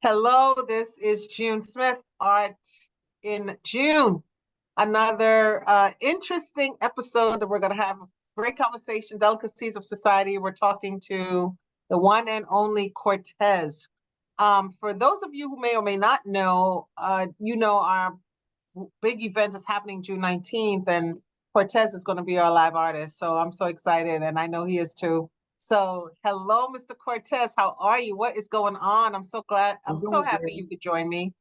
Hello, this is June Smith, Art in June. Another interesting episode that we're going to have great conversation, delicacies of society. We're talking to the one and only Kortez. For those of you who may or may not know, our big event is happening June 19th, and Kortez is going to be our live artist. So I'm so excited, and I know he is too. So, hello, Mr. Kortez. How are you? What is going on? I'm so glad. I'm I'm so doing happy you good. could join me.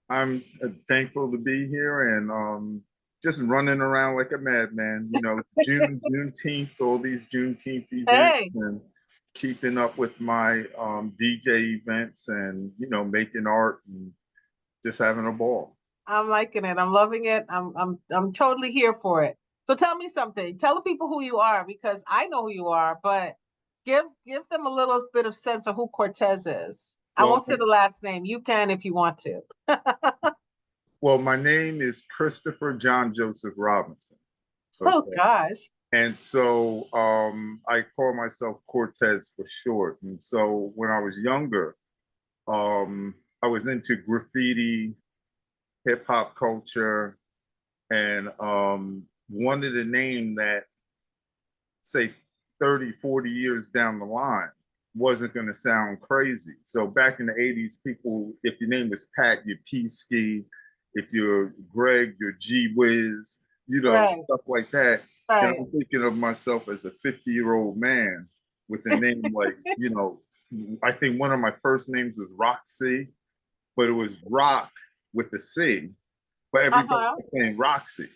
I'm thankful to be here and just running around like a madman. It's Juneteenth, all these Juneteenth events, Hey, and keeping up with my DJ events, and making art and just having a ball. I'm liking it. I'm loving it. I'm totally here for it. So tell me something. Tell the people who you are because I know who you are, but give them a little bit of sense of who Cortez is. I Well, won't say the last name. You can if you want to. well, my name is Christopher John Joseph Robinson. Oh Okay. gosh. And so I call myself Cortez for short. And so when I was younger, I was into graffiti, hip hop culture, and wanted a name that, say, 30, 40 years down the line wasn't going to sound crazy. So back in the 80s, people, if your name was Pat, you're P-Ski. If you're Greg, you're G-Wiz, Right. stuff like that. And Right. I'm thinking of myself as a 50-year-old man with a name like, I think one of my first names was Roxy, but it was Rock with a C, but everybody Uh-huh. was saying Roxy.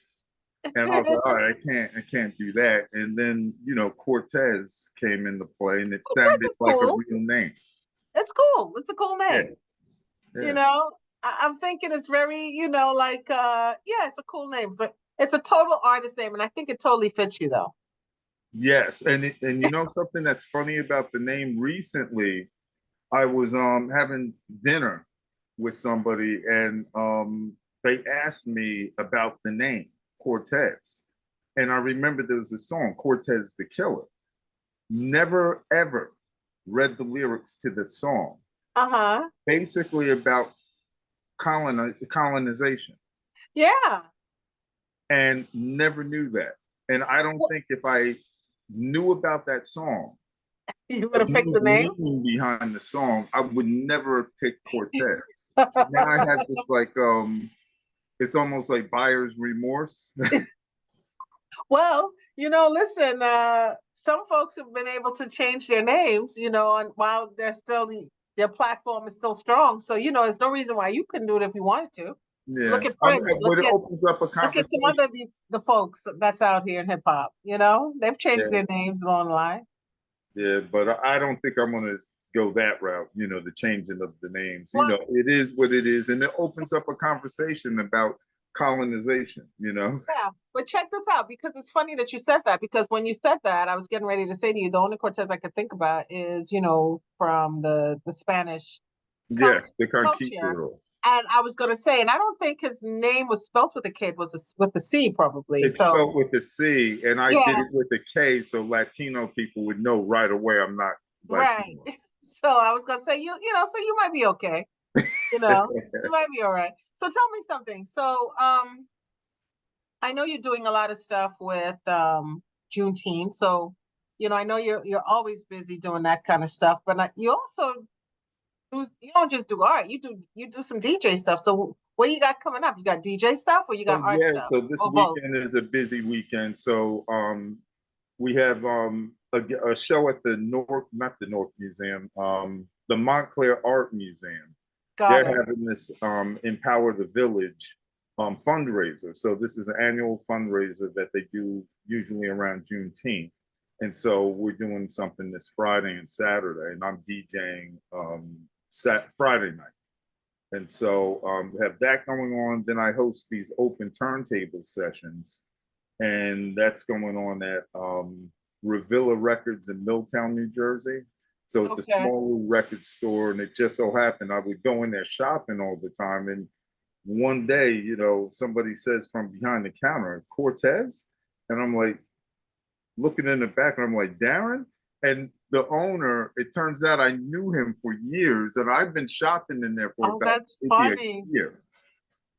And I was like, all right, I can't do that. And then, Cortez came into play and it Cortez sounded is like a cool. real name. It's cool. It's a cool Yeah, name. You yeah. know, I'm thinking it's very, yeah, it's a cool name. It's a total artist name, and I think it totally fits you though. Yes. And something that's funny about the name recently, I was having dinner with somebody and they asked me about the name Cortez. And I remember there was a song, Cortez the Killer. Never ever read the lyrics to the song. Uh-huh. Basically about colonization, Yeah. and never knew that. And I don't Well, think if I knew about that song you or would have picked knew the the name? meaning behind the song, I would never have picked Cortez. Now I have this like it's almost like buyer's remorse. Well, listen, some folks have been able to change their names, and while their platform is still strong. So, there's no reason why you couldn't do it if you wanted to. Yeah, Look at Prince. but it opens up a Look at some conversation. other the folks that's out here in hip hop. They've changed Yeah, their names along the line. yeah, but I don't think I'm gonna go that route. The changing of the names. Well, It is what it is, and it opens up a conversation about colonization. yeah, but check this out because it's funny that you said that because when you said that, I was getting ready to say to you, the only Cortez I could think about is, from the Spanish Yes, the culture. conquistador. And I was going to say, and I don't think his name was spelt with a K, it was with the C probably. It's So spelled with a C, and I did yeah, it with a K, so Latino people would know right away I'm not right. Latino. So I was going to say, so you might be okay. You might be all right. So tell me something. So I know you're doing a lot of stuff with Juneteenth. So, I know you're always busy doing that kind of stuff, but you also you don't just do art. You do some DJ stuff. So what you got coming up? You got DJ stuff or you got So art yeah, stuff? so this Or both? weekend is a busy weekend. So we have a show at the North, not the North Museum, the Montclair Art Museum. Got They're it. having this Empower the Village fundraiser. So this is an annual fundraiser that they do usually around Juneteenth. And so we're doing something this Friday and Saturday, and I'm DJing Friday night. And so we have that going on. Then I host these open turntable sessions, and that's going on at Revilla Records in Milltown, New Jersey. So it's a Okay. small record store, and it just so happened I would go in there shopping all the time. And one day, somebody says from behind the counter, Cortez, and I'm like looking in the back, and I'm like, Darren, and the owner, it turns out I knew him for years, and I've been shopping in there for Oh, about that's maybe a funny. year.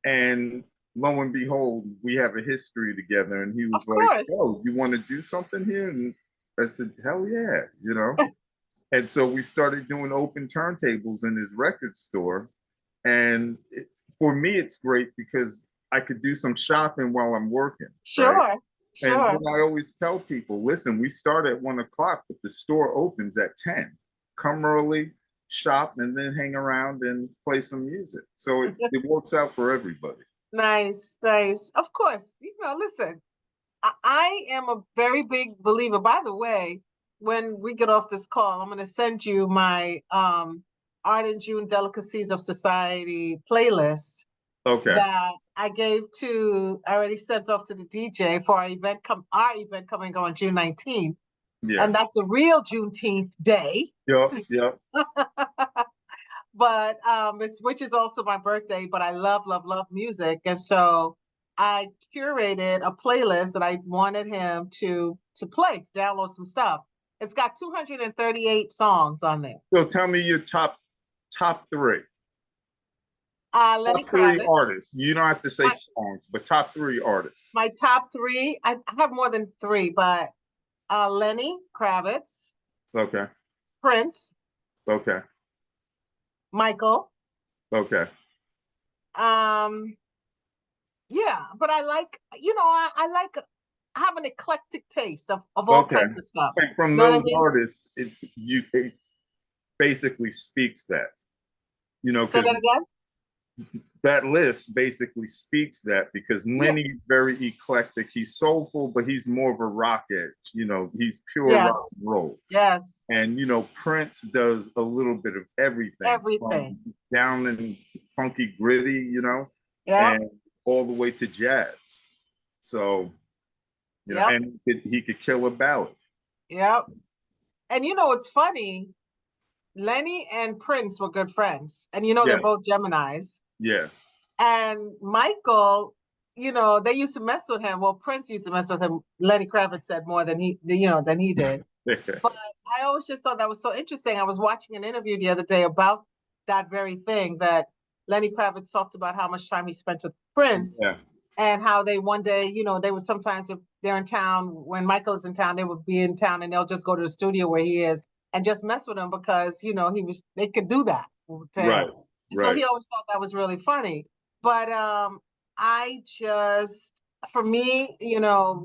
And lo and behold, we have a history together. And he Of was like, course. "Oh, you want to do something here?" And I said, "Hell yeah," you know. And so we started doing open turntables in his record store. And for me, it's great because I could do some shopping while I'm working, right? Sure, And sure. then I always tell people, listen, we start at 1 o'clock, but the store opens at 10. Come early, shop, and then hang around and play some music. So it works out for everybody. Nice, nice. Of course. Listen, I am a very big believer. By the way, when we get off this call, I'm going to send you my Art in June Delicacies of Society playlist Okay. that I already sent off to the DJ for our event coming on June 19th. Yeah. And that's the real Juneteenth day. Yep. Yep. But which is also my birthday, but I love, love, love music. And so I curated a playlist that I wanted him to play, to download some stuff. It's got 238 songs on there. So tell me your top three. Lenny Top three Kravitz. artists. You don't have to say My, songs, but top three artists. my top three, I have more than three, but Lenny Kravitz, Okay. Prince, Okay. Michael. Okay. Um, yeah, but I like, I like, I have an eclectic taste of all Okay. kinds of stuff. And from You know what I those mean? artists, it basically speaks that, Say because that again? that list basically speaks that because Yeah. Lenny's very eclectic. He's soulful, but he's more of a rock edge. He's pure rock Yes. and roll. Yes. And Prince does a little bit of everything, Everything. down and funky gritty, Yep. and all the way to jazz. So, Yep. and he could kill a ballad. Yep. And it's funny. Lenny and Prince were good friends. And they're Yeah, both Geminis. yeah, And Michael, they used to mess with him. Well, Prince used to mess with him. Lenny Kravitz said more than he did. But I always just thought that was so interesting. I was watching an interview the other day about that very thing, that Lenny Kravitz talked about how much time he spent with Prince, yeah, and how they one day, they would sometimes, if they're in town, when Michael is in town, they would be in town and they'll just go to the studio where he is and just mess with him because, they could do that to right, him. So right, he always thought that was really funny. But for me,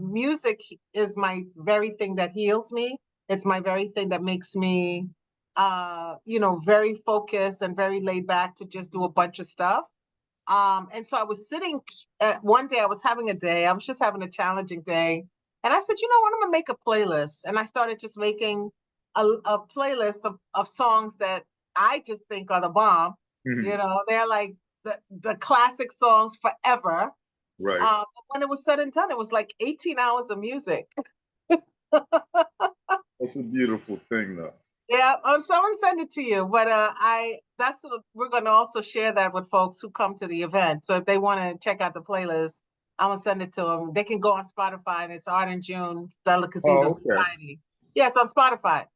music is my very thing that heals me. It's my very thing that makes me, very focused and very laid back to just do a bunch of stuff. And so I was sitting one day, I was having a day, I was just having a challenging day. And I said, you know what, I'm gonna make a playlist. And I started just making a playlist of songs that I just think are the bomb. mhm, They're like the classic songs forever. right. When it was said and done, it was like 18 hours of music. That's a beautiful thing, though. Yeah, so I'm gonna send it to you. But we're gonna also share that with folks who come to the event. So if they want to check out the playlist, I'm gonna send it to them. They can go on Spotify, and it's Art in June Delicacies of Oh, okay. Society. Yeah, it's on Spotify.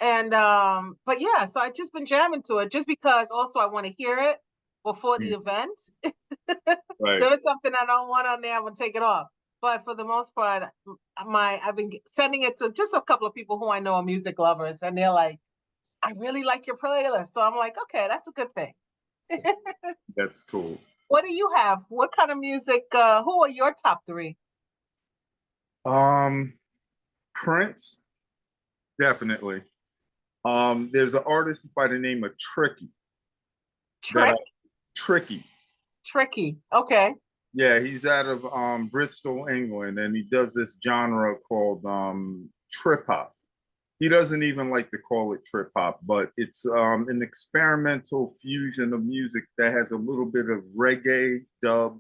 And but yeah, so I've just been jamming to it just because also I want to hear it before the Mm, event. right. There is something I don't want on there, I'm gonna take it off. But for the most part, I've been sending it to just a couple of people who I know are music lovers, and they're like, I really like your playlist. So I'm like, okay, that's a good thing. That's cool. What do you have? What kind of music? Who are your top three? Um, Prince, definitely. There's an artist by the name of Tricky. That Trick, Tricky. tricky. Okay. Yeah, he's out of Bristol, England, and he does this genre called trip hop. He doesn't even like to call it trip hop, but it's an experimental fusion of music that has a little bit of reggae, dub,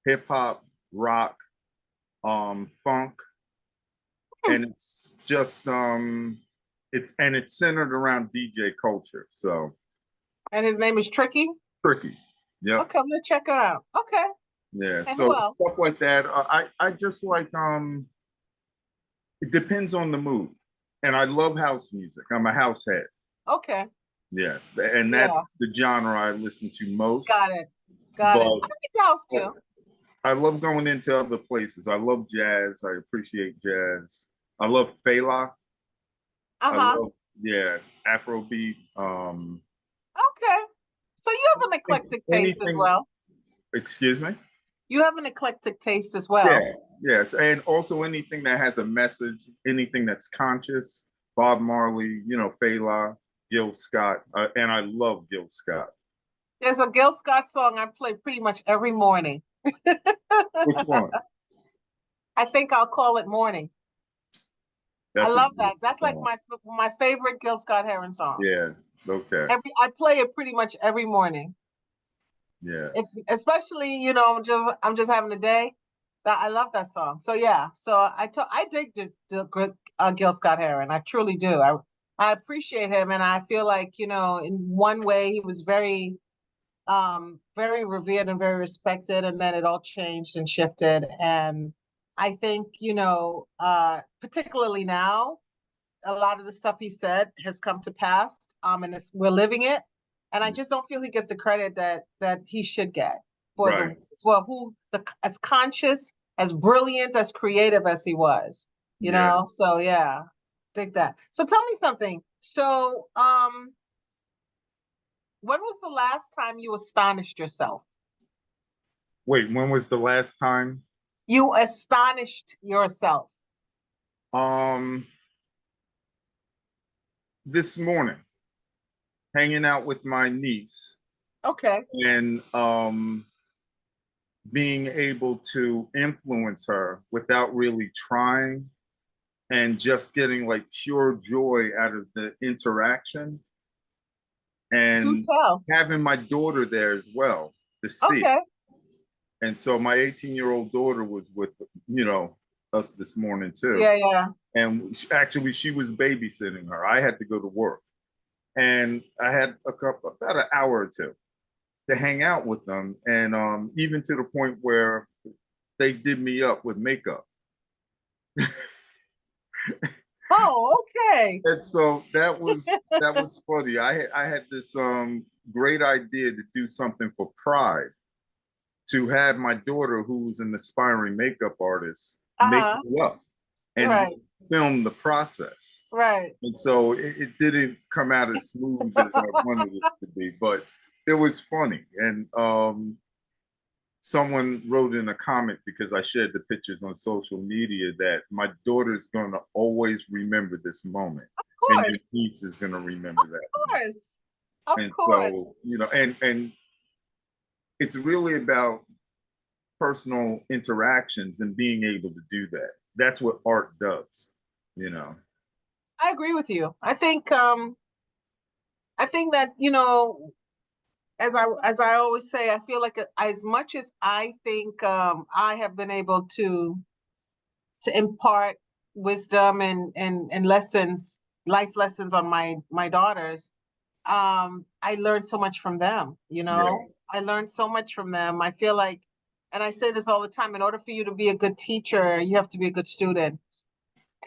hip hop, rock, funk, and it's just it's centered around DJ culture. So And his name is Tricky. tricky. Yep. Okay, I'm gonna check it out. Okay. Yeah. And So who else? stuff like that. I just like it depends on the mood. and I love house music. I'm a house head. Okay. Yeah, and Yeah. that's the genre I listen to most. Got it. Got it. But I think house too. I love going into other places. I love jazz. I appreciate jazz. I love Fela. I Uh-huh. love, yeah, Afrobeat. Okay. So you have an eclectic taste as Anything, well. excuse me? You have an eclectic taste as well. Yeah, yes. And also anything that has a message, anything that's conscious. Bob Marley, Fela, Gil Scott. And I love Gil Scott. There's a Gil Scott song I play pretty much every morning. Which one? I think I'll call it morning. I That's a love good that. That's like song. my favorite Gil Scott Heron song. Yeah, okay. I play it pretty much every morning. Yeah. It's especially, I'm just having a day. That I love that song. So yeah, so I dig Gil Scott Heron. I truly do. I appreciate him, and I feel like in one way he was very revered and very respected, and then it all changed and shifted. And I think particularly now, a lot of the stuff he said has come to pass, and we're living it. And I just don't feel he gets the credit that he should get for Right. as conscious, as brilliant, as creative as he was. Yeah. So yeah, dig that. So tell me something. So when was the last time you astonished yourself? Wait, when was the last time? You astonished yourself. Um, this morning, hanging out with my niece Okay. and being able to influence her without really trying and just getting like pure joy out of the interaction Do and tell. having my daughter there as well to see. Okay. And so my 18-year-old daughter was with, us this morning too. Yeah, yeah. And actually she was babysitting her. I had to go to work. And I had about an hour or two to hang out with them. And even to the point where they did me up with makeup. Oh, okay. And so that was funny. I had this great idea to do something for Pride, to have my daughter, who's an aspiring makeup artist, make Uh-huh. me up and Right. film the process. Right. And so it didn't come out as smooth as I wanted it to be, but it was funny. And someone wrote in a comment, because I shared the pictures on social media, that my daughter's going to always remember this moment. Of And your course. niece is going to remember Of that moment. course. Of And course. so, and it's really about personal interactions and being able to do that. That's what art does. I agree with you. I think that, as I always say, I feel like as much as I think I have been able to impart wisdom and lessons, life lessons on my daughters, I learned so much from them, Yeah. I learned so much from them. I feel like, and I say this all the time, in order for you to be a good teacher, you have to be a good student,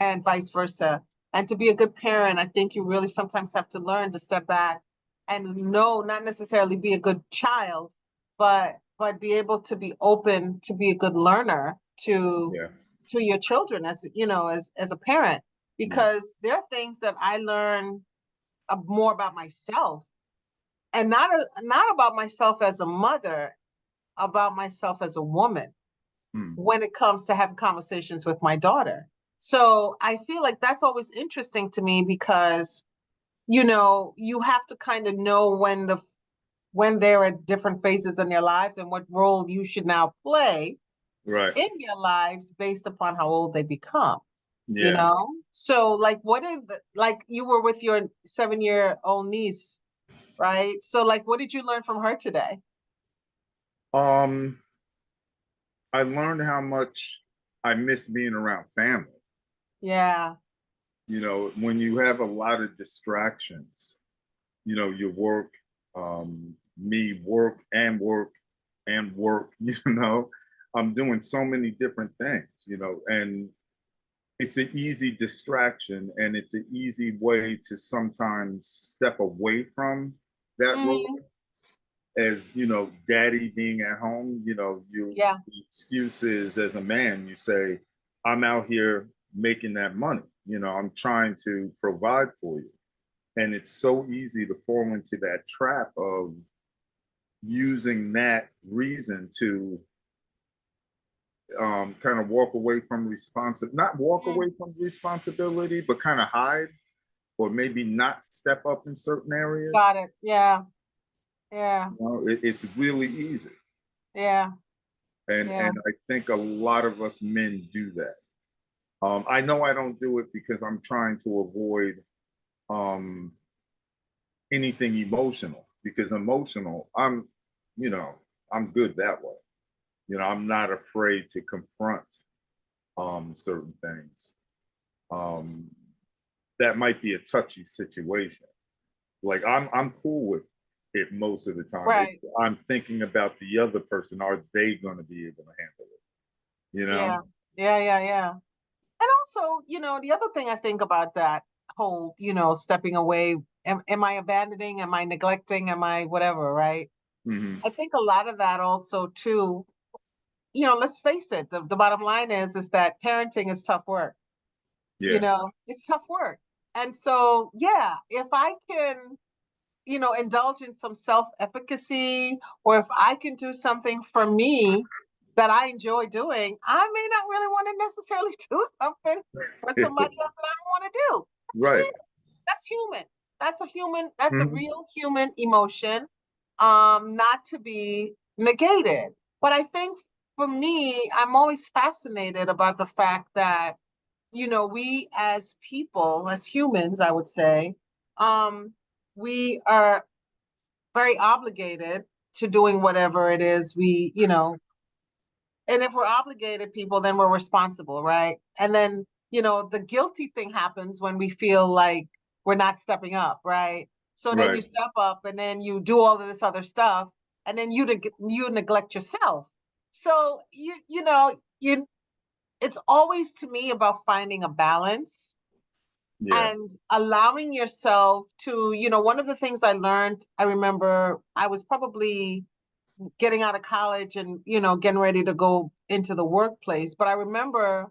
and vice versa. And to be a good parent, I think you really sometimes have to learn to step back and not necessarily be a good child, but be able to be open to be a good learner to Yeah. to your children, as a parent, Yeah. because there are things that I learn more about myself, and not about myself as a mother, about myself as a woman, Hmm. when it comes to having conversations with my daughter. So I feel like that's always interesting to me, because you have to kind of know when they're at different phases in their lives, and what role you should now play Right. in their lives based upon how old they become. Yeah. So like, like you were with your 7-year-old niece, right? So like, what did you learn from her today? Um, I learned how much I miss being around family. Yeah. When you have a lot of distractions, your work, me work and work and work, I'm doing so many different things, and it's an easy distraction, and it's an easy way to sometimes step away from that role. Mm, As you know, daddy being at home, yeah, the excuse is, as a man, you say, I'm out here making that money. I'm trying to provide for you. And it's so easy to fall into that trap of using that reason to kind of walk away from not walk mm, away from responsibility, but kind of hide, or maybe not step up in certain got areas. it. Yeah, yeah, It's really easy. yeah, And yeah. and I think a lot of us men do that. I know I don't do it because I'm trying to avoid um, anything emotional. Because emotional, you know, I'm good that way. I'm not afraid to confront certain things. Um, that might be a touchy situation. Like I'm cool with it most of the time. Right. I'm thinking about the other person. Are they going to be able to handle it? You know? Yeah, yeah, yeah, yeah. And also, the other thing I think about that whole, stepping away, am I abandoning? Am I neglecting? Am I whatever, right? Hmm. I think a lot of that also too, let's face it, the bottom line is that parenting is tough work. Yeah. It's tough work. And so, yeah, if I can, indulge in some self-efficacy, or if I can do something for me that I enjoy doing, I may not really want to necessarily do something for somebody else that I don't want to do. Right. That's human. That's a Hmm. real human emotion, not to be negated. But I think for me, I'm always fascinated about the fact that, we as people, as humans, I would say, we are very obligated to doing whatever it is and if we're obligated people, then we're responsible, right? And then, the guilty thing happens when we feel like we're not stepping up, right? So then Right. you step up and then you do all of this other stuff, and then you neglect yourself. So it's always to me about finding a balance Yeah. and allowing yourself to, one of the things I learned, I remember I was probably getting out of college and, getting ready to go into the workplace. But I remember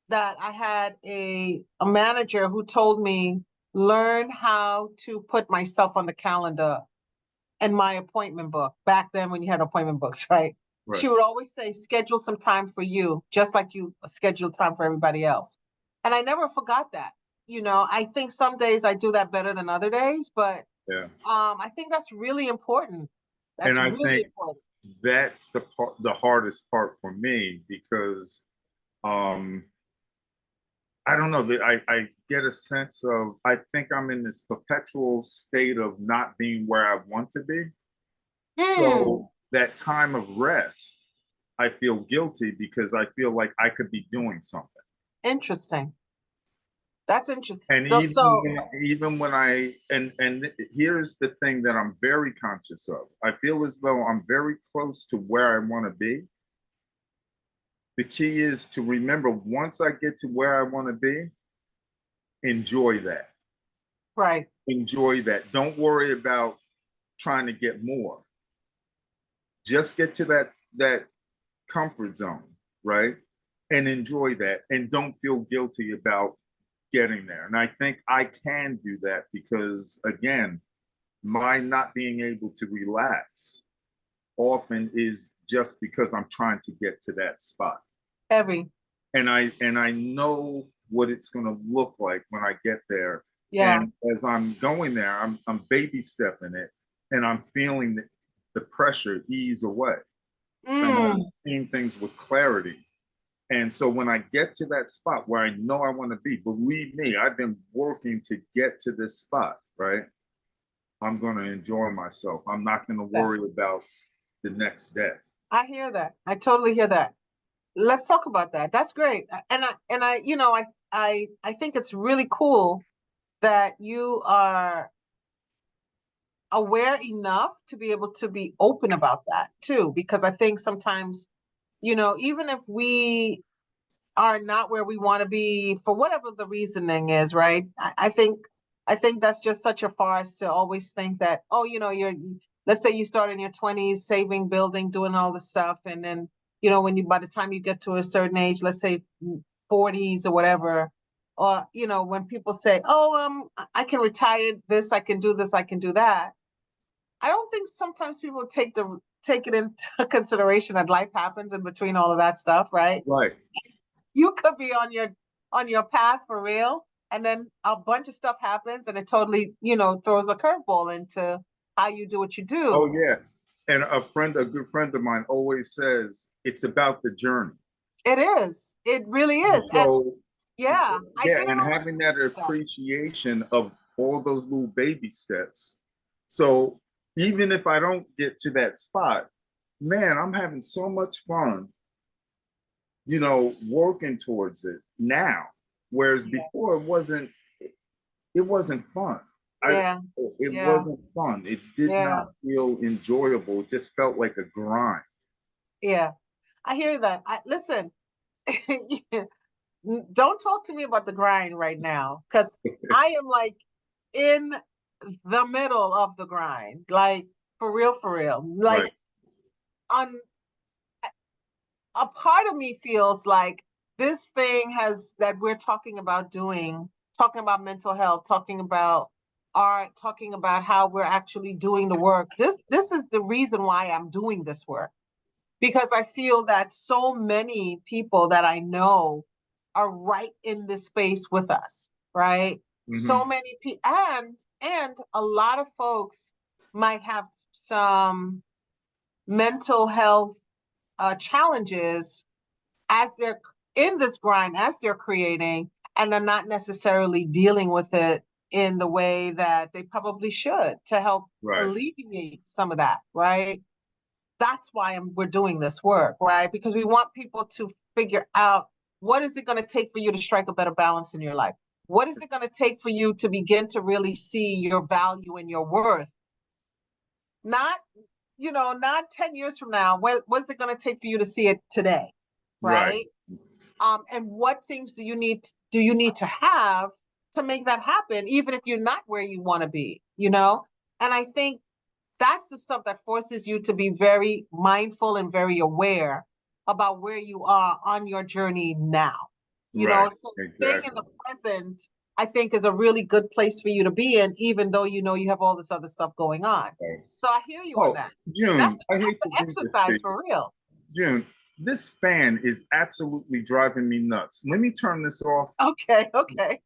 that I had a manager who told me, learn how to put myself on the calendar in my appointment book. Back then when you had appointment books, right? Right. She would always say, schedule some time for you, just like you schedule time for everybody else. And I never forgot that. I think some days I do that better than other days, but Yeah. I think that's really important. And That's I really think important. that's the hardest part for me, because um I don't know that I get a sense of, I think I'm in this perpetual state of not being where I want to be. Hmm. So that time of rest, I feel guilty because I feel like I could be doing something. Interesting. That's interesting. And So, so even when here's the thing that I'm very conscious of. I feel as though I'm very close to where I want to be. The key is to remember, once I get to where I want to be, enjoy that. right. Enjoy that. Don't worry about trying to get more. Just get to that comfort zone, right? And enjoy that, and don't feel guilty about getting there. And I think I can do that because, again, my not being able to relax often is just because I'm trying to get to that spot. Heavy. And I know what it's going to look like when I get there. Yeah. And as I'm going there, I'm baby stepping it, and I'm feeling the pressure ease away, and I'm Mm. seeing things with clarity. And so when I get to that spot where I know I want to be, believe me, I've been working to get to this spot, right? I'm going to enjoy myself. I'm not going to That. worry about the next day. I hear that. I totally hear that. Let's talk about that. That's great. And I, I think it's really cool that you are aware enough to be able to be open about that too, because I think sometimes, even if we are not where we want to be for whatever the reasoning is, right? I think that's just such a farce to always think that, oh, let's say you start in your 20s saving, building, doing all the stuff, and then, when you by the time you get to a certain age, let's say 40s or whatever, or when people say, oh, I can retire this, I can do this, I can do that. I don't think sometimes people take it into consideration that life happens in between all of that stuff, right? Right. You could be on your path for real, and then a bunch of stuff happens and it totally, throws a curveball into how you do what you Oh do. yeah. And a good friend of mine always says it's about the journey. It is. It really is. And So yeah, I yeah, didn't and always having that think that. appreciation of all those little baby steps. So even if I don't get to that spot, man, I'm having so much fun, working towards it now. Whereas Yeah, before it wasn't fun. I yeah, it yeah, wasn't fun. It did yeah, not feel enjoyable. It just felt like a grind. yeah. I hear that. Listen, don't talk to me about the grind right now, because I am like in the middle of the grind, like for real. Like Right. on a part of me feels like this thing has that we're talking about doing, talking about mental health, talking about art, talking about how we're actually doing the work. This is the reason why I'm doing this work, because I feel that so many people that I know are right in this space with us, right? So Hmm. many people, and a lot of folks might have some mental health challenges as they're in this grind, as they're creating, and they're not necessarily dealing with it in the way that they probably should to help Right. alleviate some of that, right? That's why we're doing this work, right? Because we want people to figure out, what is it going to take for you to strike a better balance in your life? What is it going to take for you to begin to really see your value and your worth? Not, not 10 years from now. What's it going to take for you to see it today? Right. Right? And what things do you need to have to make that happen, even if you're not where you want to be, And I think that's the stuff that forces you to be very mindful and very aware about where you are on your journey now. Right. So staying in Exactly. the present, I think, is a really good place for you to be in, even though you have all this other stuff going on. Right. So I hear you on Oh, that. That's June, I that's hate the to do this to exercise you. for real. June, this fan is absolutely driving me nuts. Let me turn this off. Okay, okay.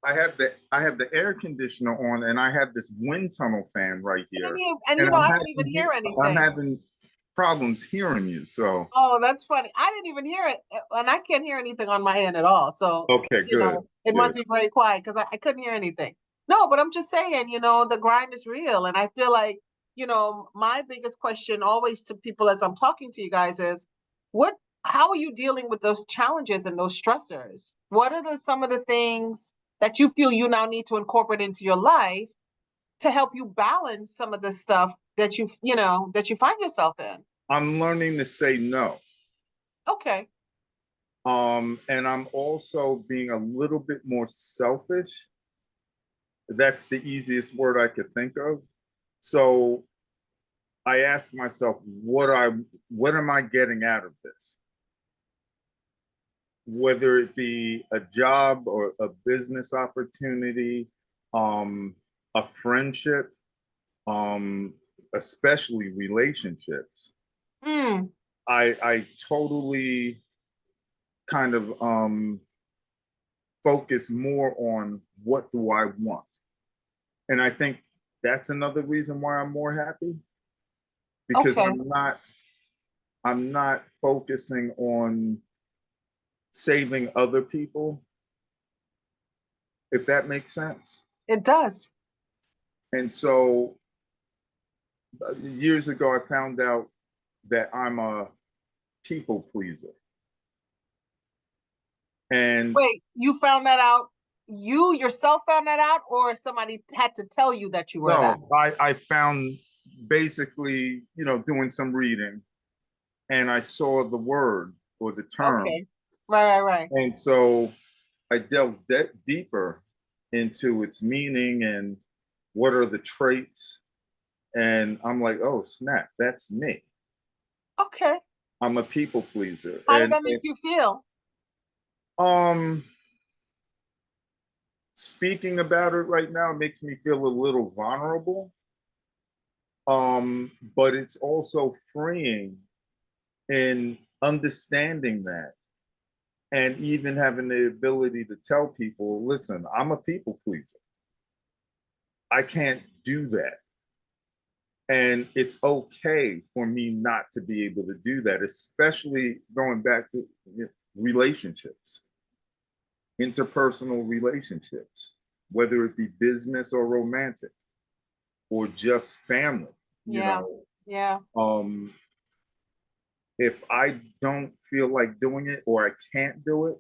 I have the air conditioner on and I have this wind tunnel fan right here. And And I didn't even hear I'm anything. having problems hearing you. So Oh, that's funny. I didn't even hear it, and I can't hear anything on my end at all. So, okay, good. it Good. must be very quiet because I couldn't hear anything. No, but I'm just saying, the grind is real. And I feel like, my biggest question always to people as I'm talking to you guys is, how are you dealing with those challenges and those stressors? What are some of the things that you feel you now need to incorporate into your life to help you balance some of the stuff that you find yourself in? I'm learning to say no. Okay. And I'm also being a little bit more selfish. That's the easiest word I could think of. So I ask myself, what am I getting out of this? Whether it be a job or a business opportunity, um, a friendship, um, especially relationships. Mm, I totally kind of focus more on what do I want. And I think that's another reason why I'm more happy because okay. I'm not focusing on saving other people, if that makes sense. It does. And so years ago, I found out that I'm a people pleaser. And Wait, you found that out? You yourself found that out, or somebody had to tell you that you were that? no, I found basically, doing some reading, and I saw the word or the term. Okay. Right. And so I delved deeper into its meaning and what are the traits. And I'm like, oh, snap, that's me. Okay. I'm a people pleaser. How did that make you feel? Um, Speaking about it right now makes me feel a little vulnerable. But it's also freeing in understanding that and even having the ability to tell people, listen, I'm a people pleaser. I can't do that. And it's okay for me not to be able to do that, especially going back to relationships, interpersonal relationships, whether it be business or romantic or just family. Yeah. If I don't feel like doing it or I can't do it,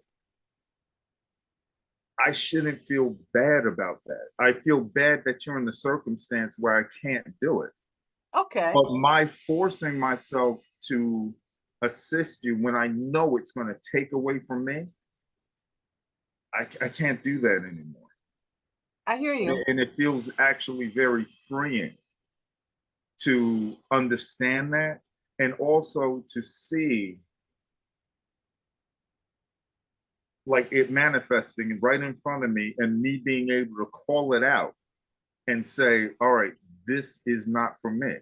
I shouldn't feel bad about that. I feel bad that you're in the circumstance where I can't do it. Okay. But my forcing myself to assist you when I know it's going to take away from me, I can't do that anymore. I hear you. And it feels actually very freeing to understand that and also to see like it manifesting right in front of me and me being able to call it out and say, all right, this is not for me.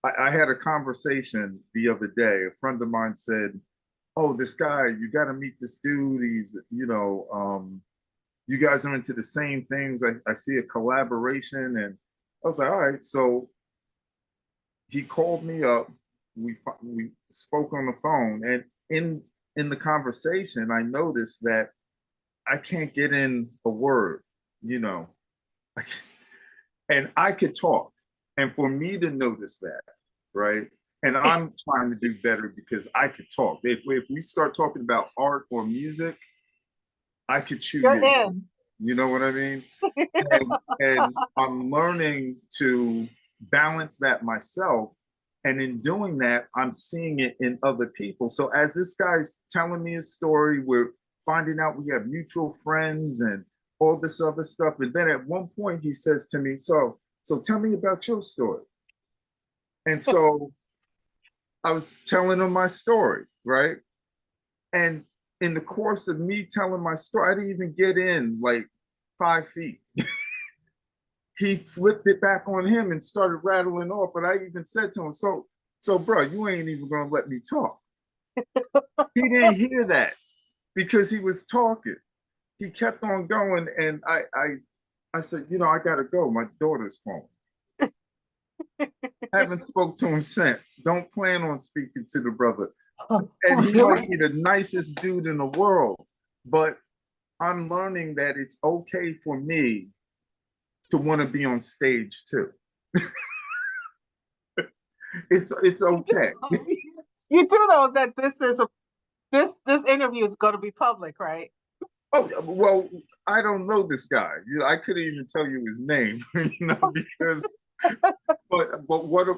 I had a conversation the other day. A friend of mine said, oh, this guy, you got to meet this dude. He's, you guys are into the same things. I see a collaboration. And I was like, all right. So he called me up. We spoke on the phone. And in the conversation, I noticed that I can't get in a word, and I could talk. And for me to notice that, right? And I'm trying to do better because I could talk. If we start talking about art or music, I could chew You're you. in. You know what I mean? And I'm learning to balance that myself. And in doing that, I'm seeing it in other people. So as this guy's telling me a story, we're finding out we have mutual friends and all this other stuff. And then at one point he says to me, so tell me about your story. And so I was telling him my story, right? And in the course of me telling my story, I didn't even get in like 5 feet. He flipped it back on him and started rattling off. And I even said to him, so bro, you ain't even gonna let me talk. He didn't hear that because he was talking. He kept on going, and I said, I gotta go. My daughter's home. Haven't spoke to him since. Don't plan on speaking to the brother. And he might be the nicest dude in the world, but I'm learning that it's okay for me to want to be on stage too. It's okay. You do know that this interview is going to be public, right? Oh well, I don't know this guy. I couldn't even tell you his name, because. But what?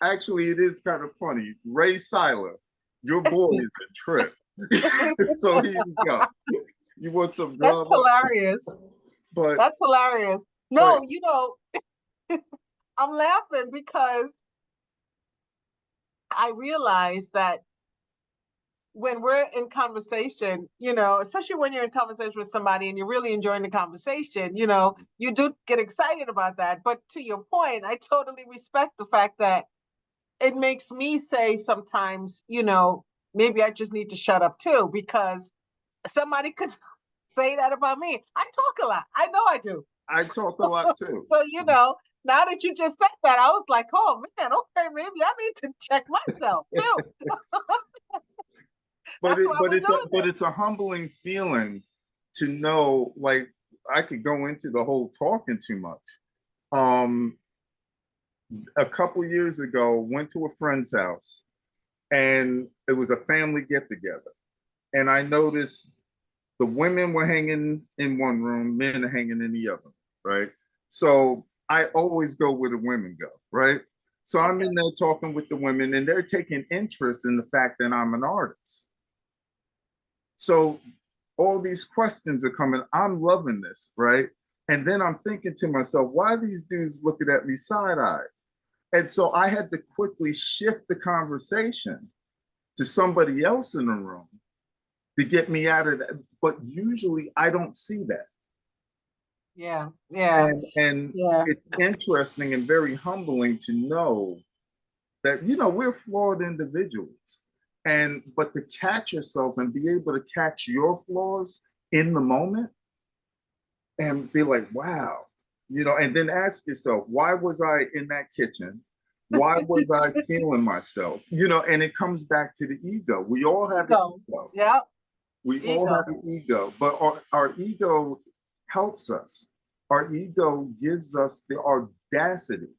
Actually, it is kind of funny. Ray Seiler, your boy is a trip. So here you go. You want some drama? That's hilarious. But that's hilarious. No, I'm laughing because I realize that when we're in conversation, especially when you're in conversation with somebody and you're really enjoying the conversation, you do get excited about that. But to your point, I totally respect the fact that it makes me say sometimes, maybe I just need to shut up too, because somebody could say that about me. I talk a lot. I know I do. I talk a lot too. So, now that you just said that, I was like, oh man, okay, maybe I need to check myself too. But it's a humbling feeling to know, like, I could go into the whole talking too much. A couple years ago, went to a friend's house, and it was a family get together, and I noticed the women were hanging in one room, men are hanging in the other, right? So I always go where the women go, right? So I'm Okay. in there talking with the women, and they're taking interest in the fact that I'm an artist. So all these questions are coming. I'm loving this, right? And then I'm thinking to myself, why are these dudes looking at me side-eyed? And so I had to quickly shift the conversation to somebody else in the room to get me out of that. But usually I don't see that. Yeah. Yeah. And Yeah. it's interesting and very humbling to know that, you know, we're flawed individuals. And but to catch yourself and be able to catch your flaws in the moment and be like, wow, you know, and then ask yourself, why was I in that kitchen? Why was I feeling myself? You know, and it comes back to the ego. We all have an Ego. ego. Yeah. We all Ego. have an ego, but our ego helps us. Our ego gives us the audacity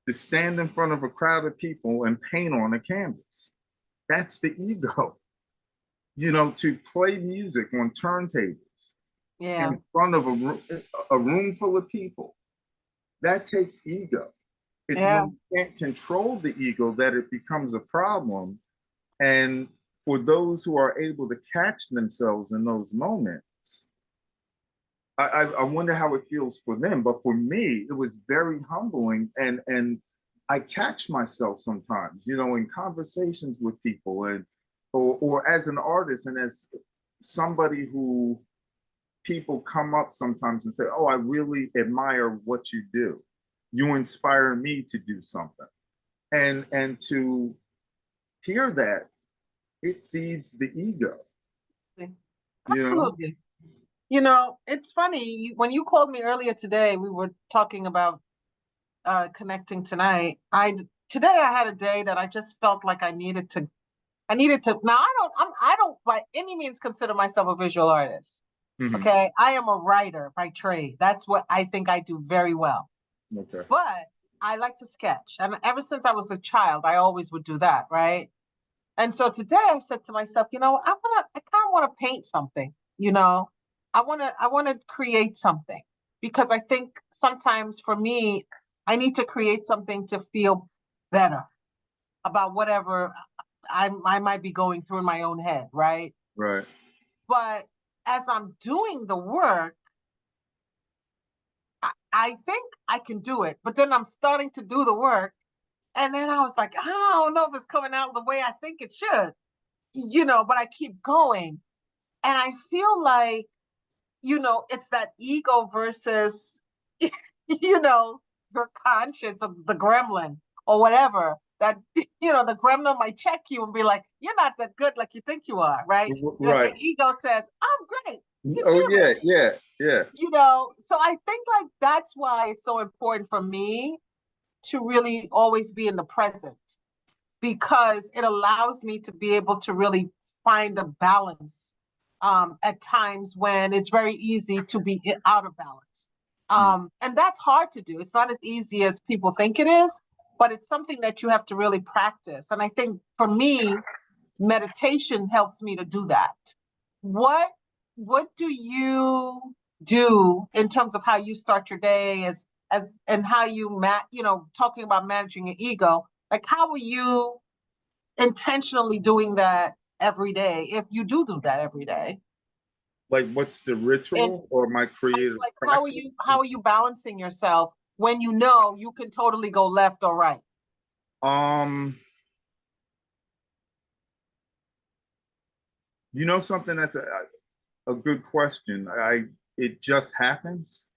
to stand in front of a crowd of people and paint on a canvas. That's the ego. You know, to play music on turntables Yeah. in front of a room full of people, that takes ego. It's Yeah. when you can't control the ego that it becomes a problem. And for those who are able to catch themselves in those moments, I wonder how it feels for them. But for me, it was very humbling, and I catch myself sometimes, you know, in conversations with people, and or as an artist and as somebody who people come up sometimes and say, "Oh, I really admire what you do. You inspire me to do something," and to hear that, it feeds the ego, you know. Absolutely. You know, it's funny. When you called me earlier today, we were talking about connecting tonight. Today I had a day that I just felt like I needed to. Now I don't by any means consider myself a visual artist. Mm-hmm. Okay. I am a writer by trade. That's what I think I do very well. Okay. But I like to sketch. And ever since I was a child, I always would do that, right? And so today I said to myself, I kind of want to paint something, I want to create something because I think sometimes for me, I need to create something to feel better about whatever I might be going through in my own head, right? Right. But as I'm doing the work, I think I can do it, but then I'm starting to do the work. And then I was like, I don't know if it's coming out the way I think it should, but I keep going. And I feel like, it's that ego versus, your conscience of the gremlin or whatever that, the gremlin might check you and be like, you're not that good like you think you are, right? Because your Right. ego says, I'm great. You Oh do yeah, this, yeah. so I think like that's why it's so important for me to really always be in the present because it allows me to be able to really find a balance at times when it's very easy to be out of balance. Mm. And that's hard to do. It's not as easy as people think it is, but it's something that you have to really practice. And I think for me, meditation helps me to do that. What what do you do in terms of how you start your day as and how talking about managing your ego, like how are you intentionally doing that every day if you do that every day? Like, what's the And ritual or my creative like practice? how are you balancing yourself when you know you can totally go left or right? Um, you know something that's a good question. It just happens.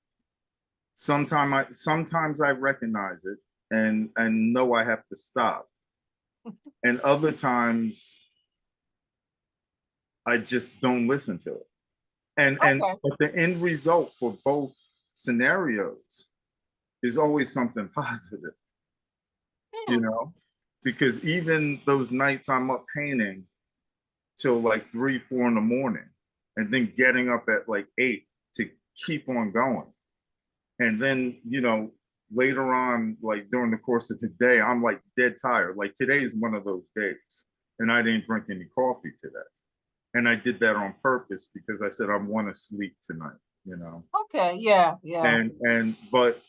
Sometimes I recognize it and know I have to stop. And other times I just don't listen to it. And Okay. but the end result for both scenarios is always something positive, you Hmm. know? Because even those nights I'm up painting till like 3, 4 in the morning, and then getting up at like 8 to keep on going. And then, later on, like during the course of the day, I'm like dead tired. Like today is one of those days. And I didn't drink any coffee today. And I did that on purpose because I said I want to sleep tonight. Okay. Yeah. Yeah. And but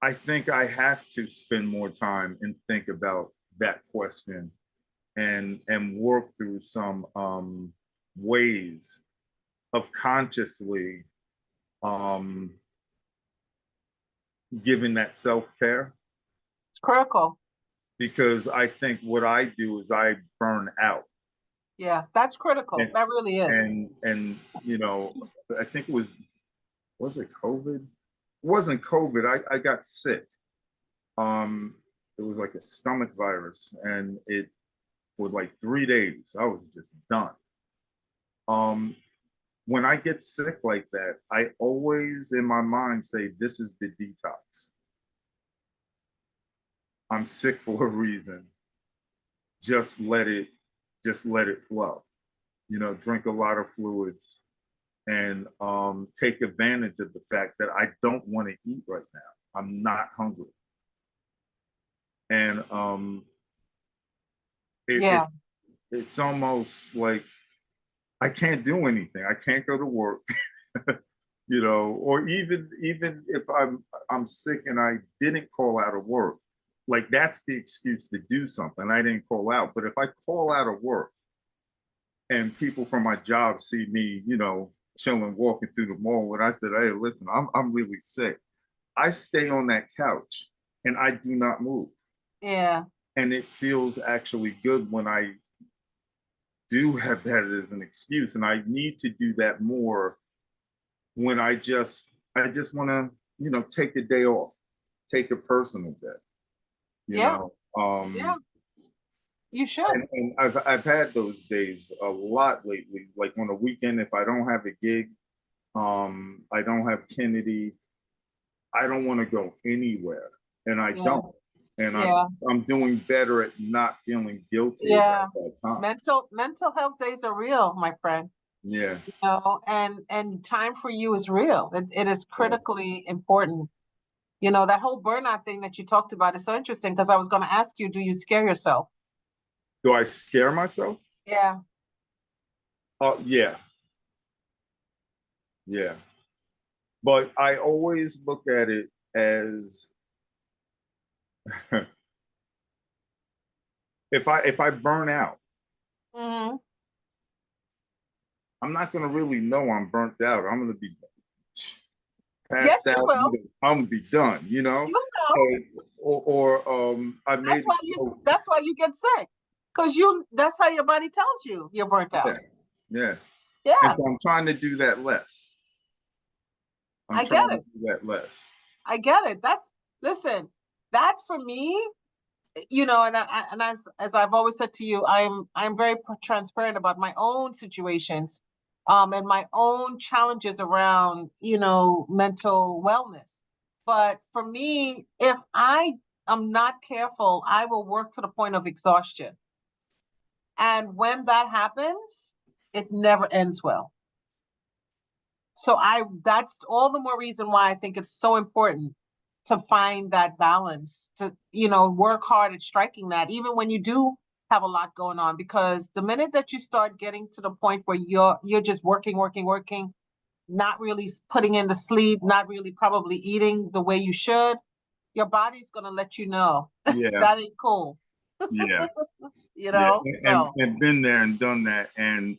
I think I have to spend more time and think about that question and work through some ways of consciously um, giving that self-care, It's critical. because I think what I do is I burn out. Yeah, that's critical. And That really is. and you know, I think it was it COVID? It wasn't COVID. I got sick. Um, it was like a stomach virus, and it for like 3 days I was just done. Um, when I get sick like that, I always in my mind say, this is the detox. I'm sick for a reason. Just let it, just let it flow. You know, drink a lot of fluids and take advantage of the fact that I don't want to eat right now. I'm not hungry. And it, Yeah. it's almost like I can't do anything. I can't go to work. You know, or even if I'm sick and I didn't call out of work, like that's the excuse to do something. I didn't call out. But if I call out of work and people from my job see me, you know, chilling, walking through the mall, and I said, hey, listen, I'm really sick. I stay on that couch and I do not move. Yeah. And it feels actually good when I do have that as an excuse. And I need to do that more when I just want to, you know, take a day off, take a personal day, you Yeah. know. Yeah. You should. And I've had those days a lot lately. Like on a weekend, if I don't have a gig, I don't have Kennedy, I don't want to go anywhere, and I Yeah. don't. And Yeah. I'm doing better at not feeling guilty Yeah. about that time. Mental health days are real, my friend. Yeah. You know, and time for you is real. It is Yeah. critically important. You know, that whole burnout thing that you talked about is so interesting because I was going to ask you, do you scare yourself? Do I scare myself? Yeah. Oh, yeah, yeah. But I always look at it as if I burn out, Mm-hmm. I'm not gonna really know I'm burnt out. I'm gonna be Yes, passed you out. will. I'm gonna be done. You know, You know. and, or I made it. That's why you get sick. Because that's how your body tells you you're burnt Yeah, out. yeah. And Yeah, so I'm trying to do that less. I'm I get trying to it. do that less. I get it. Listen, that for me, you know, and as I've always said to you, I'm very transparent about my own situations, and my own challenges around, you know, mental wellness. But for me, if I am not careful, I will work to the point of exhaustion. And when that happens, it never ends well. So that's all the more reason why I think it's so important to find that balance, to, you know, work hard at striking that, even when you do have a lot going on, because the minute that you start getting to the point where you're just working, not really putting in the sleep, not really probably eating the way you should, your body's gonna let you know Yeah, that ain't cool, yeah, you yeah. know? So And been there and done that. And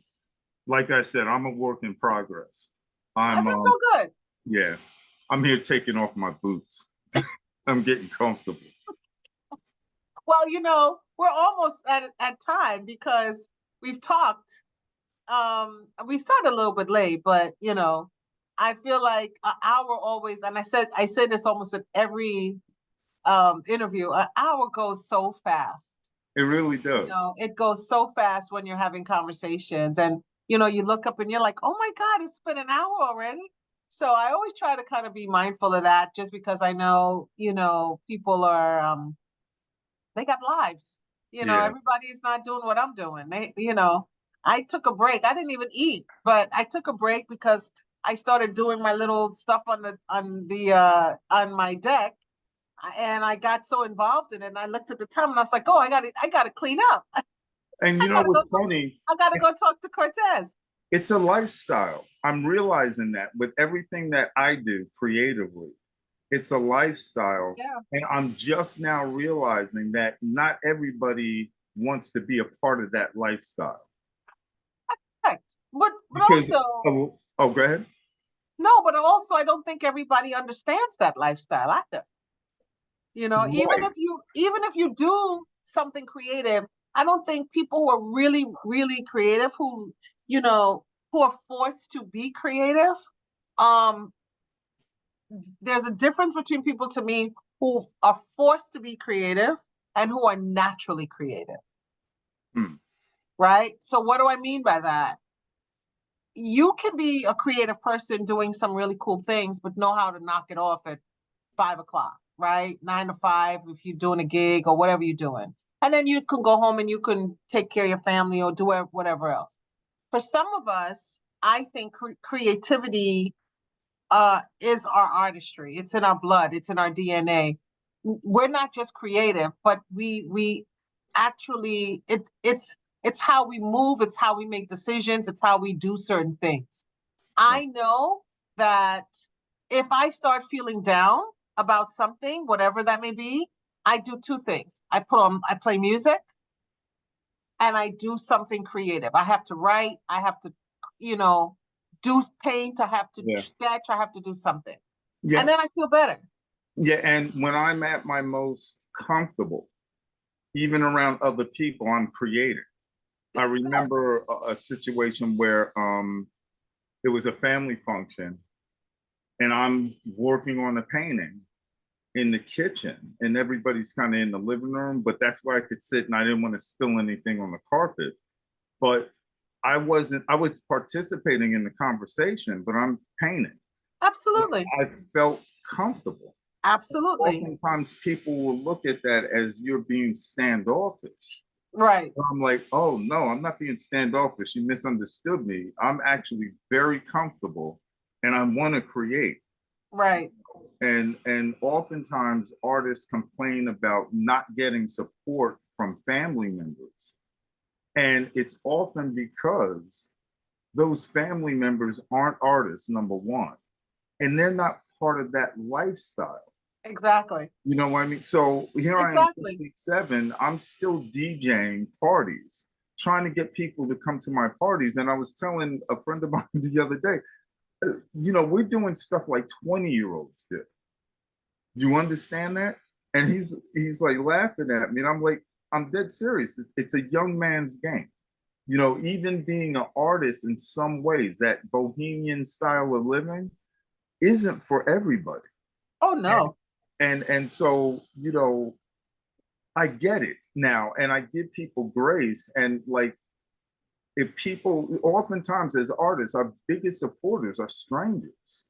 like I said, I'm a work in progress. I'm that's so good. yeah. I'm here taking off my boots. I'm getting comfortable. Well, you know, we're almost at time because we've talked. We started a little bit late, but you know, I feel like an hour always, and I say this almost at every interview, an hour goes so fast. It really You does. know, it goes so fast when you're having conversations, and you know, you look up and you're like, oh my God, it's been an hour already. So I always try to kind of be mindful of that, just because I know, you know, people are they got lives. You know, Yeah. everybody's not doing what I'm doing. You know, I took a break. I didn't even eat, but I took a break because I started doing my little stuff on my deck, and I got so involved in it. And I looked at the time, and I was like, "Oh, I gotta clean up. And I you know gotta go. what's funny? I gotta go talk to Kortez." It's a lifestyle. I'm realizing that with everything that I do creatively, It's a lifestyle. Yeah. And I'm just now realizing that not everybody wants to be a part of that lifestyle. Correct. But Because, also, go ahead. no, but also I don't think everybody understands that lifestyle either. You know, Right. even if you do something creative, I don't think people who are really, really creative, you know, who are forced to be creative, um, there's a difference between people to me who are forced to be creative and who are naturally creative. Hmm. Right? So what do I mean by that? You can be a creative person doing some really cool things, but know how to knock it off at 5 o'clock, right? 9 to 5, if you're doing a gig or whatever you're doing. And then you can go home and you can take care of your family or do whatever else. For some of us, I think creativity is our artistry. It's in our blood. It's in our DNA. We're not just creative, but we actually it's how we move. It's how we make decisions. It's how we do certain things. I know that if I start feeling down about something, whatever that may be, I do two things. I play music and I do something creative. I have to write, I have to, you know, do paint, I have to Yeah. sketch, I have to do something. Yeah. And then I feel better. Yeah. And when I'm at my most comfortable, even around other people, I'm creative. I remember a situation where it was a family function and I'm working on a painting in the kitchen and everybody's kind of in the living room, but that's where I could sit and I didn't want to spill anything on the carpet. But I was participating in the conversation, but I'm painting. Absolutely. I felt comfortable. Absolutely. Oftentimes people will look at that as you're being standoffish. Right. I'm like, oh no, I'm not being standoffish. You misunderstood me. I'm actually very comfortable and I want to create. Right. And oftentimes artists complain about not getting support from family members. And it's often because those family members aren't artists, number one, and they're not part of that lifestyle. Exactly. You know what I mean? So here I am, Exactly. 57, I'm still DJing parties, trying to get people to come to my parties. And I was telling a friend of mine the other day, you know, we're doing stuff like 20-year-olds do. You understand that? And he's like laughing at me. And I'm like, I'm dead serious. It's a young man's game. You know, even being an artist in some ways, that bohemian style of living isn't for everybody. Oh no. And so, you know, I get it now and I give people grace. And like, if people, oftentimes as artists, our biggest supporters are strangers,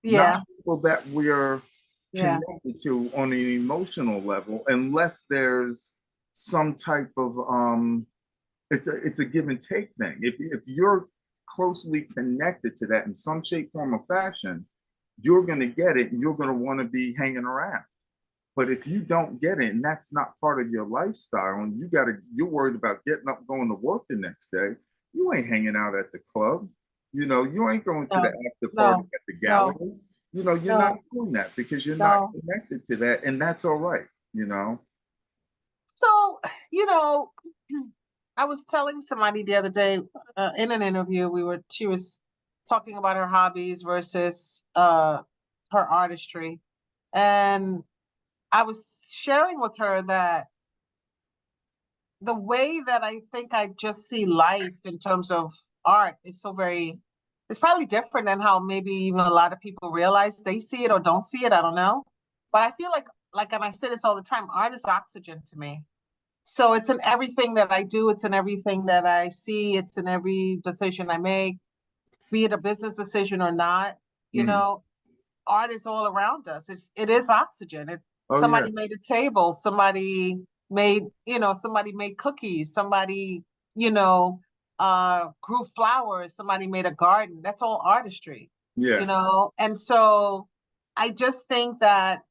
Yeah. not people that we're Yeah. connected to on an emotional level, unless there's some type of it's a give and take thing. If you're closely connected to that in some shape, form, or fashion, you're going to get it and you're going to want to be hanging around. But if you don't get it and that's not part of your lifestyle, and you're worried about getting up, going to work the next day, you ain't hanging out at the club. You know, you ain't going to the No. after party No. at the gallery. No. You know, you're not No. doing that because you're not No. connected to that, and that's all right. You know. So, you know, I was telling somebody the other day in an interview, she was talking about her hobbies versus her artistry. And I was sharing with her that the way that I think I just see life in terms of art is it's probably different than how maybe even a lot of people realize they see it or don't see it. I don't know. But I feel and I say this all the time, art is oxygen to me. So it's in everything that I do, it's in everything that I see, it's in every decision I make, be it a business decision or not. You Mm. know, art is all around us. It is oxygen. Oh yeah. Somebody made a table, somebody made cookies, somebody, grew flowers, somebody made a garden. That's all artistry, Yeah. And so I just think that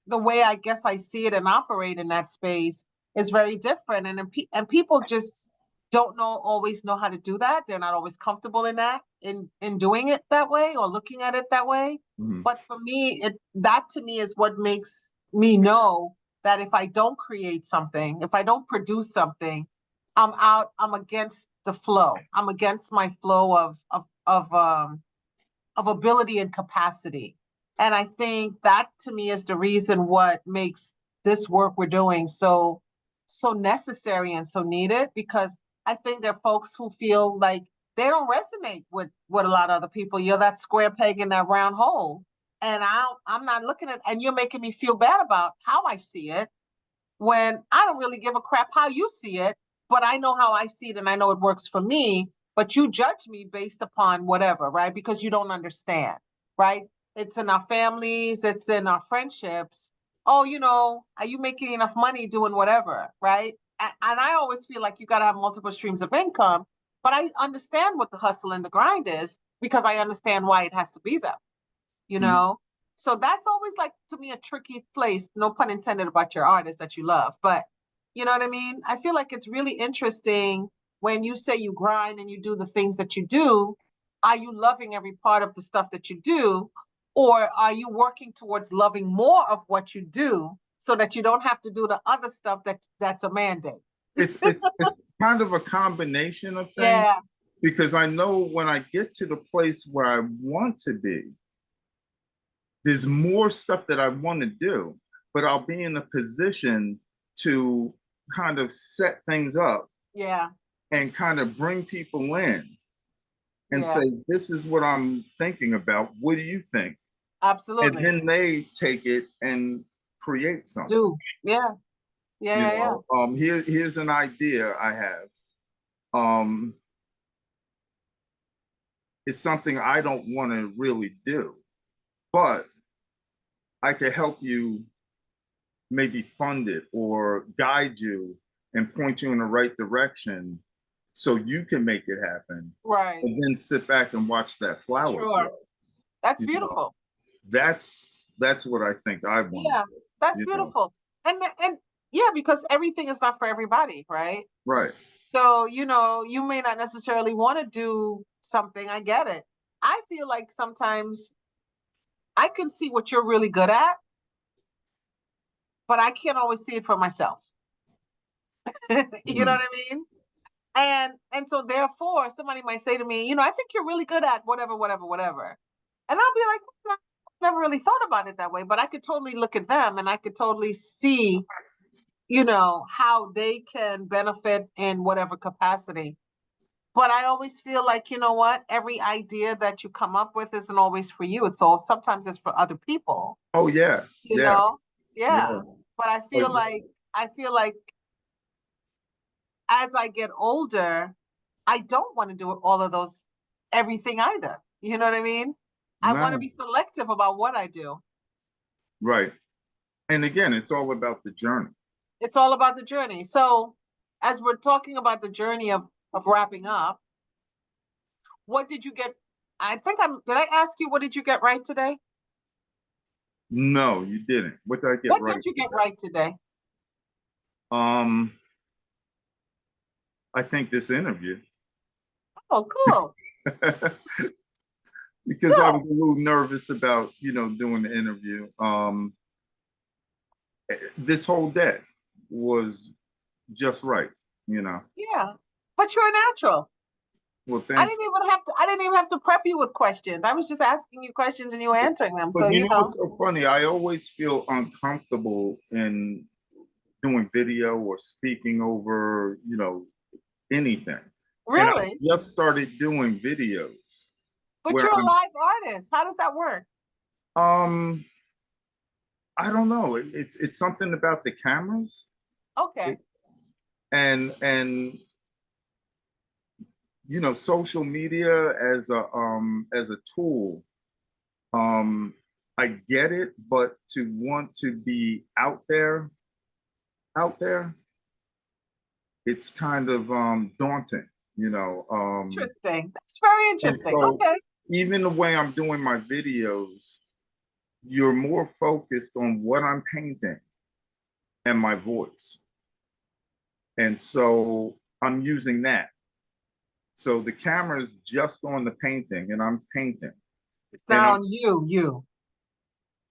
the way I guess I see it and operate in that space is very different. And people just don't always know how to do that. They're not always comfortable in that, in doing it that way or looking at it that way. Mhm. But for me, that to me is what makes me know that if I don't create something, if I don't produce something, I'm against the flow. I'm against my flow of ability and capacity. And I think that to me is the reason what makes this work we're doing so necessary and so needed, because I think there are folks who feel like they don't resonate with a lot of other people. You're that square peg in that round hole. And I'm not looking at, and you're making me feel bad about how I see it, when I don't really give a crap how you see it, but I know how I see it and I know it works for me. But you judge me based upon whatever, right? Because you don't understand, right? It's in our families, it's in our friendships. Oh, are you making enough money doing whatever, right? And I always feel like you got to have multiple streams of income, but I understand what the hustle and the grind is because I understand why it has to be that, you Mhm. know? So that's always like to me a tricky place, no pun intended about your artist that you love, but you know what I mean? I feel like it's really interesting when you say you grind and you do the things that you do. Are you loving every part of the stuff that you do? Or are you working towards loving more of what you do so that you don't have to do the other stuff that's a mandate? It's kind of a combination of things, Yeah, because I know when I get to the place where I want to be, there's more stuff that I want to do, but I'll be in a position to kind of set things up yeah, and kind of bring people in and yeah, say, this is what I'm thinking about. What do you think? And absolutely. then they take it and create something. Do. Yeah, yeah, yeah, yeah. Here's an idea I have. Um, it's something I don't want to really do, but I could help you maybe fund it or guide you and point you in the right direction so you can make it happen, Right. and then sit back and watch that flower Sure. grow. That's You know, beautiful. that's what I think I want Yeah, to do. that's You know, beautiful. And yeah, because everything is not for everybody, right? right. So, you may not necessarily want to do something. I get it. I feel like sometimes I can see what you're really good at, but I can't always see it for myself. You know Mhm. what I mean? And so therefore somebody might say to me, I think you're really good at whatever, whatever, whatever. And I'll be like, "No, I never really thought about it that way, but I could totally look at them and I could totally see, how they can benefit in whatever capacity. But I always feel like, you know what, every idea that you come up with isn't always for you. So sometimes it's for other people, Oh yeah, you yeah, know? Yeah. yeah. But I feel like as I get older, I don't want to do all of those, everything either. You know what I mean? I want to No, be selective about what I do. right. And again, it's all about the journey. It's all about the journey. So as we're talking about the journey of wrapping up, what did you get? Did I ask you what did you get right today? No, you didn't. What did I get What right did you get today? right today? Um, I think this interview. Oh, cool. Because I Good. was a little nervous about, doing the interview. This whole day was just right, you know. Yeah. But you're a natural. Well, I thank didn't even have to I didn't even have to prep you with questions. I was just asking you questions and you were you. answering them. But So, you know what's so funny? I always feel uncomfortable in doing video or speaking over, anything. And I really. just started doing videos But where you're a live artist. How does that work? um I don't know. It's something about the cameras. Okay. It, and social media as a tool. um I get it, but to want to be out there, it's kind of daunting, you know. Interesting. That's very And interesting. so Okay. even the way I'm doing my videos, you're more focused on what I'm painting and my voice. And so I'm using that. So the camera is just on the painting and I'm painting. It's And not I'm, on you.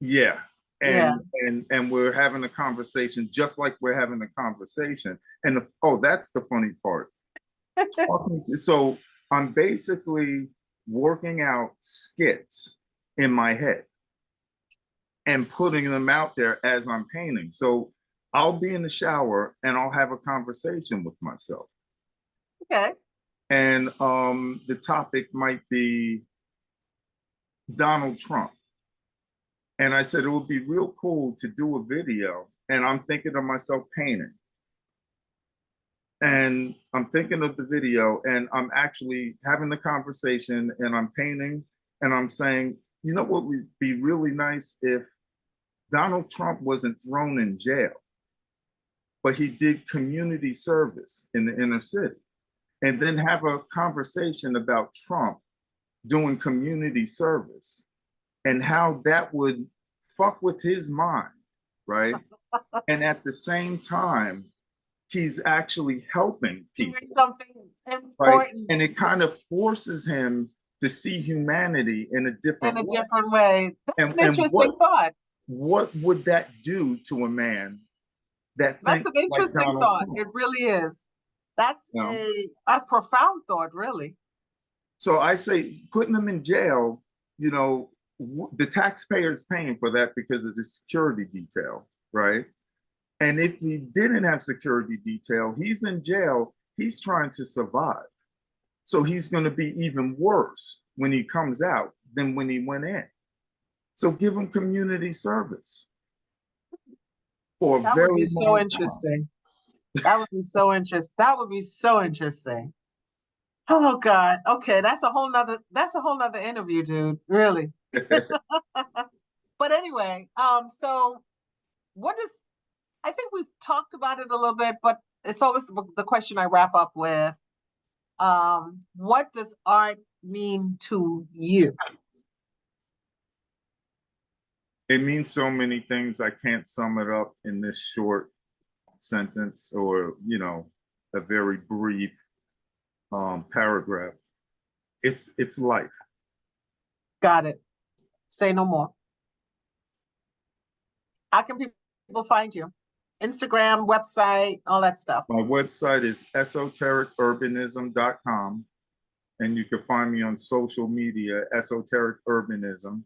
yeah. Yeah. And we're having a conversation just like we're having a conversation. And that's the funny part. So I'm basically working out skits in my head and putting them out there as I'm painting. So I'll be in the shower and I'll have a conversation with myself. Okay. And the topic might be Donald Trump. And I said it would be real cool to do a video. And I'm thinking of myself painting. And I'm thinking of the video and I'm actually having the conversation and I'm painting and I'm saying, you know what would be really nice if Donald Trump wasn't thrown in jail, but he did community service in the inner city. And then have a conversation about Trump doing community service and how that would fuck with his mind, right? And at the same time, he's actually helping people. Doing something important. Right? And it kind of forces him to see humanity in a different way. That's an interesting thought. What would that do to a man that That's thinks an like interesting Donald thought. Trump? It really is. That's You know? a profound thought, really. So I say putting him in jail, you know, the taxpayer is paying for that because of the security detail, right? And if he didn't have security detail, he's in jail, he's trying to survive. So he's going to be even worse when he comes out than when he went in. So give him community service for a very That would be so long interesting. That would be so interesting. That would be so interesting. Oh God. Okay, that's a whole nother interview, dude. Really. time. But anyway, so what does I think we've talked about it a little bit, but it's always the question I wrap up with. What does art mean to you? It means so many things. I can't sum it up in this short sentence or, you know, a very brief paragraph. It's life. Got it. Say no more. How can people find you? Instagram, website, all that stuff. My website is esotericurbanism.com, and you can find me on social media, Esoteric Urbanism.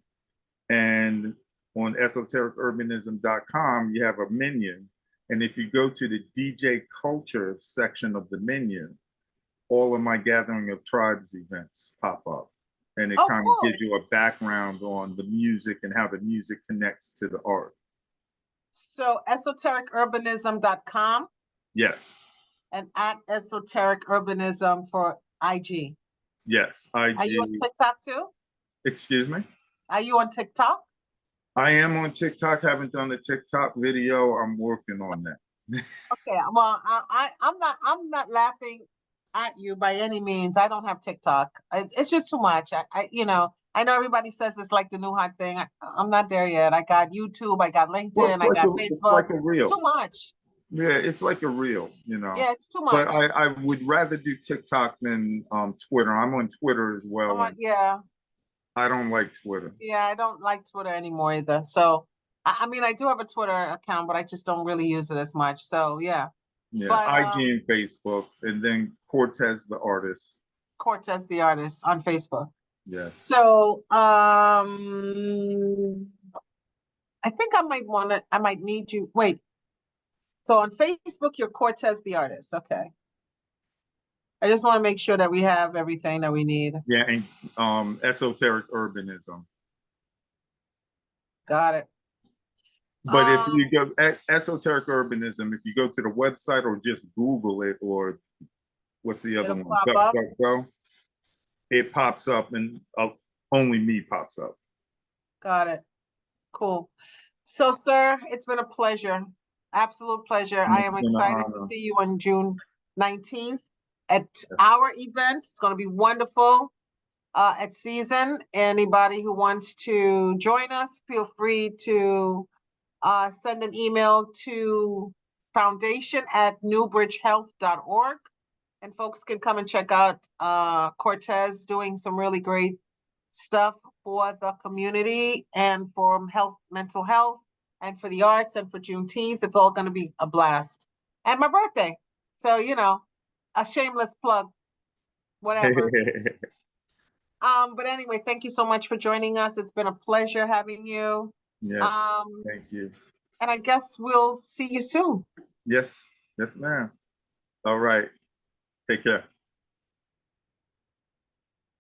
And on esotericurbanism.com, you have a menu. And if you go to the DJ culture section of the menu, all of my Gathering of Tribes events pop up. And it kind of gives you a background on the music and how the music connects to the art. So esotericurbanism.com. Yes. And at Esoteric Urbanism for IG. Yes, IG. Are you on TikTok too? Excuse me? Are you on TikTok? I am on TikTok. Haven't done a TikTok video. I'm working on that. Okay, well, I'm not laughing at you by any means. I don't have TikTok. It's just too much. I know everybody says it's like the new hot thing. I'm not there yet. I got YouTube, I got LinkedIn, I got Facebook. It's like a reel. It's too much. Yeah, it's like a reel, you know. Yeah, it's too much. But I would rather do TikTok than Twitter. I'm on Twitter as well. Yeah. I don't like Twitter. Yeah, I don't like Twitter anymore either. So, I mean, I do have a Twitter account, but I just don't really use it as much. So, yeah. Yeah, but, IG and Facebook, and then Kortez the artist. Kortez the artist on Facebook. Yeah. So, I think I might need you. Wait. So on Facebook, you're Kortez the artist. Okay. I just want to make sure that we have everything that we need. Yeah, and Esoteric Urbanism. Got it. But if you go Esoteric Urbanism, if you go to the website or just Google it, or what's the other one? Go. It pops up, and only me pops up. Got it. Cool. So, sir, it's been a pleasure. Absolute pleasure. I am excited to see you on June 19th at our event. It's going to be wonderful at Season. Anybody who wants to join us, feel free to send an email to foundation@newbridgehealth.org. and folks can come and check out Kortez doing some really great stuff for the community and for health, mental health, and for the arts and for Juneteenth. It's all going to be a blast. And my birthday. So, you know, a shameless plug, whatever. But anyway, thank you so much for joining us. It's been a pleasure having you. Yes, thank you. And I guess we'll see you soon. Yes, yes, ma'am. All right. Take care.